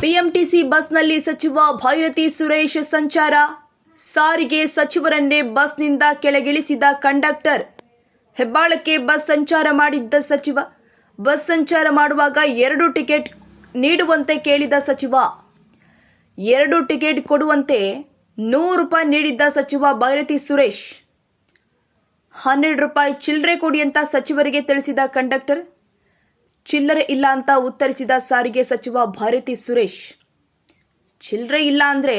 BMTC ಬಸ್ನಲ್ಲಿ ಸಚಿವ ಭೈರತಿ ಸುರೇಶ್ ಸಂಚಾರ. ಸಾರಿಗೆ ಸಚಿವರನ್ನೇ ಬಸ್ನಿಂದ ಕೆಳಗಿಳಿಸಿದ ಕಂಡಕ್ಟರ್. ಹೆಬ್ಬಾಳಕ್ಕೆ ಬಸ್ ಸಂಚಾರ ಮಾಡಿದ್ದ ಸಚಿವ. ಬಸ್ ಸಂಚಾರ ಮಾಡುವಾಗ 2 ಟಿಕೆಟ್ ನೀಡುವಂತೆ ಕೇಳಿದ ಸಚಿವ. 2 ಟಿಕೆಟ್ ಕೊಡುವಂತೆ 100 ರೂಪಾಯಿ ನೀಡಿದ್ದ ಸಚಿವ ಭೈರತಿ ಸುರೇಶ್. 12 ರೂಪಾಯಿ ಚಿಲ್ಲರೆ ಕೊಡಿ ಅಂತ ಸಚಿವರಿಗೆ ತಿಳಿಸಿದ ಕಂಡಕ್ಟರ್. ಚಿಲ್ಲರೆ ಇಲ್ಲ ಅಂತ ಉತ್ತರಿಸಿದ ಸಾರಿಗೆ ಸಚಿವ ಭೈರತಿ ಸುರೇಶ್. ಚಿಲ್ಲರೆ ಇಲ್ಲ ಅಂದ್ರೆ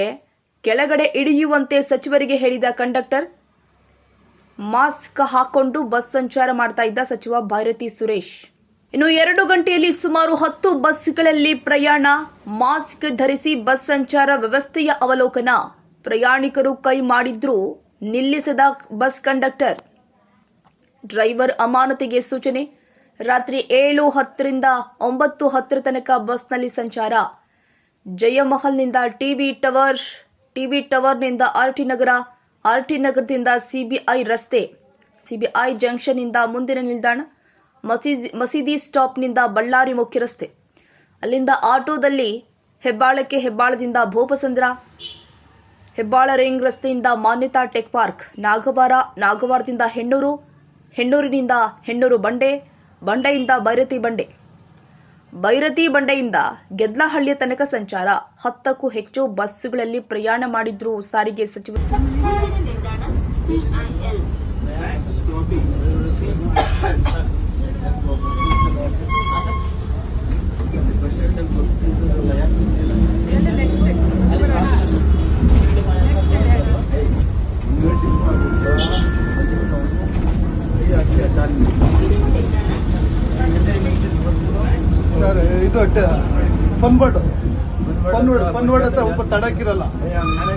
ಕೆಳಗಡೆ ಇಳಿಯುವಂತೆ ಸಚಿವರಿಗೆ ಹೇಳಿದ ಕಂಡಕ್ಟರ್. ಮಾಸ್ಕ್ ಹಾಕೊಂಡು ಬಸ್ ಸಂಚಾರ ಮಾಡ್ತಾ ಇದ್ದ ಸಚಿವ ಭೈರತಿ ಸುರೇಶ್. ಇನ್ನು 2 ಗಂಟೆಯಲ್ಲಿ ಸುಮಾರು 10 ಬಸ್ಗಳಲ್ಲಿ ಪ್ರಯಾಣ. ಮಾಸ್ಕ್ ಧರಿಸಿ ಬಸ್ ಸಂಚಾರ ವ್ಯವಸ್ಥೆಯ ಅವಲೋಕನ. ಪ್ರಯಾಣಿಕರು ಕೈ ಮಾಡಿದ್ರೂ ನಿಲ್ಲಿಸದ ಬಸ್ ಕಂಡಕ್ಟರ್. ಡ್ರೈವರ್ ಅಮಾನತಿಗೆ ಸೂಚನೆ. ರಾತ್ರಿ 7:10ರಿಂದ 9:10 ತನಕ ಬಸ್ನಲ್ಲಿ ಸಂಚಾರ. ಜಯಮಹಲ್ನಿಂದ ಟಿವಿ ಟವರ್ನಿಂದ ಆರ್ಟಿ ನಗರ, ಆರ್ಟಿ ನಗರದಿಂದ ಸಿಬಿಐ ರಸ್ತೆ, ಸಿಬಿಐ ಜಂಕ್ಷನ್ನಿಂದ ಮುಂದಿನ ನಿಲ್ದಾಣ, ಮಸೀದಿ ಸ್ಟಾಪ್ನಿಂದ ಬಳ್ಳಾರಿ ಮುಖ್ಯ ರಸ್ತೆ, ಅಲ್ಲಿಂದ ಆಟೋದಲ್ಲಿ ಹೆಬ್ಬಾಳಕ್ಕೆ, ಹೆಬ್ಬಾಳದಿಂದ ಭೂಪಸಂದ್ರ, ಹೆಬ್ಬಾಳ ರಿಂಗ್ ರಸ್ತೆಯಿಂದ ಮಾನ್ಯತಾ ಟೆಕ್ ಪಾರ್ಕ್, ನಾಗವಾರದಿಂದ ಹೆಣ್ಣೂರು, ಹೆಣ್ಣೂರಿನಿಂದ ಹೆಣ್ಣೂರು ಬಂಡೆ, ಬಂಡೆಯಿಂದ ಭೈರತಿ ಬಂಡೆಯಿಂದ ಗೆದ್ಲಹಳ್ಳಿಯ ತನಕ ಸಂಚಾರ. 10ಕ್ಕೂ ಹೆಚ್ಚು ಬಸ್ಸುಗಳಲ್ಲಿ ಪ್ರಯಾಣ ಮಾಡಿದ್ರು ಸಾರಿಗೆ ಸಚಿವರು. ಸರ್ ಇದು ಫನ್ ವರ್ಡ್ ಅಂತ ಒಬ್ಬ ತಡಕಿರಲ್ಲ.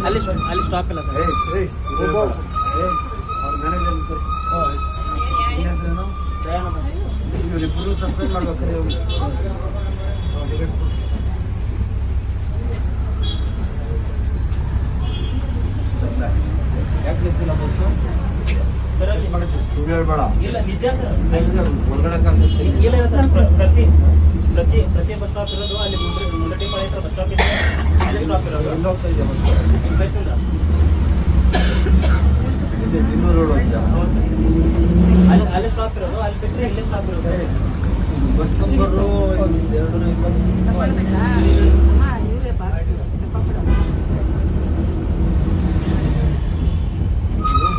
ಅಲ್ಲಿ ಸ್ಟಾಪ್ ಇಲ್ಲ ಸರ್. ಇವರಿಬ್ಬರು ಸಪ್ರೇಟ್ ಮಾಡ್ಬೇಕಾರೆ ಯಾಕೆ ಗೊತ್ತಿಲ್ಲ ಬಸ್ಸು ಸರ್ ಅಲ್ಲಿ ಸುಳ್ಳು ಹೇಳ್ಬೇಡ. ಇಲ್ಲ ನಿಜ ಸರ್. ಹೊರಗಡೆ ಇಲ್ಲ ಸರ್. ಪ್ರತಿ ಬಸ್ ಸ್ಟಾಪ್ ಇರೋದು ಅಲ್ಲಿ ಮುಂದಟಿಪಾಳಿ ಹತ್ರ ಬಸ್ ಸ್ಟಾಪ್ ಇದೆ. ಅಲ್ಲಿ ಸ್ಟಾಪ್ ಇರೋದು ಎಲ್ಲಿ ಹೋಗ್ತಾ ಇದೆ ಬಸ್ಸು? ಬಸ್ಸಿಂದ ಇನ್ನೂರು ರೋಡ್ ಅಂತ ಅಲ್ಲಿ ಸ್ಟಾಪ್ ಇರೋದು. ಅಲ್ಲಿ ಬಿಟ್ಟರೆ ಇಲ್ಲಿ ಸ್ಟಾಪ್ ಇರೋದು. Bus number 220.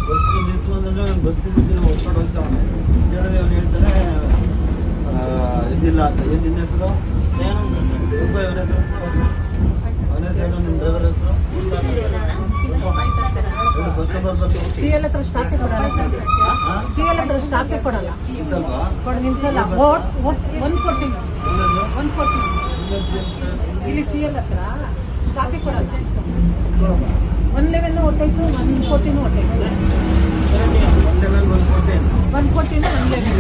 ಬಸ್ ನಿಲ್ಸು ಅಂದ್ರೆ ಬಸ್ ನಿಲ್ಸಿದ್ರೆ ಹೊಸ್ಕೊಂಡು ಹೋಗ್ತಾವನೆ. ಅವ್ನು ಹೇಳ್ತಾರೆ ಇದಿಲ್ಲ ಅಂತ. ಏನು ನಿನ್ನ ಹೆಸರು? ಅವನ ಹೆಸರು? ಅವನ ಹೆಸರು ನಿಮ್ಮ ಡ್ರೈವರ್ ಹೆಸರು? ಬಸ್ ನಂಬರ್ ಬಂದು ಸಿಎಲ್ ಹತ್ರ ಸ್ಟಾಪೇ ಕೊಡಲ್ಲ ಸರ್. ಸಿಎಲ್ ಹತ್ರ ಸ್ಟಾಪೇ ಕೊಡಲ್ಲ. ಇದ್ದಲ್ವಾ? ನಿಲ್ಸಲ್ಲ. 140 ಇಲ್ಲಿ ಸಿಎಲ್ ಹತ್ರ ಸ್ಟಾಪೇ ಕೊಡಲ್ಲ. 111 ಹೊಟ್ಟೈತು, 140 ಹೊಟ್ಟೈತು. 111 114 140 111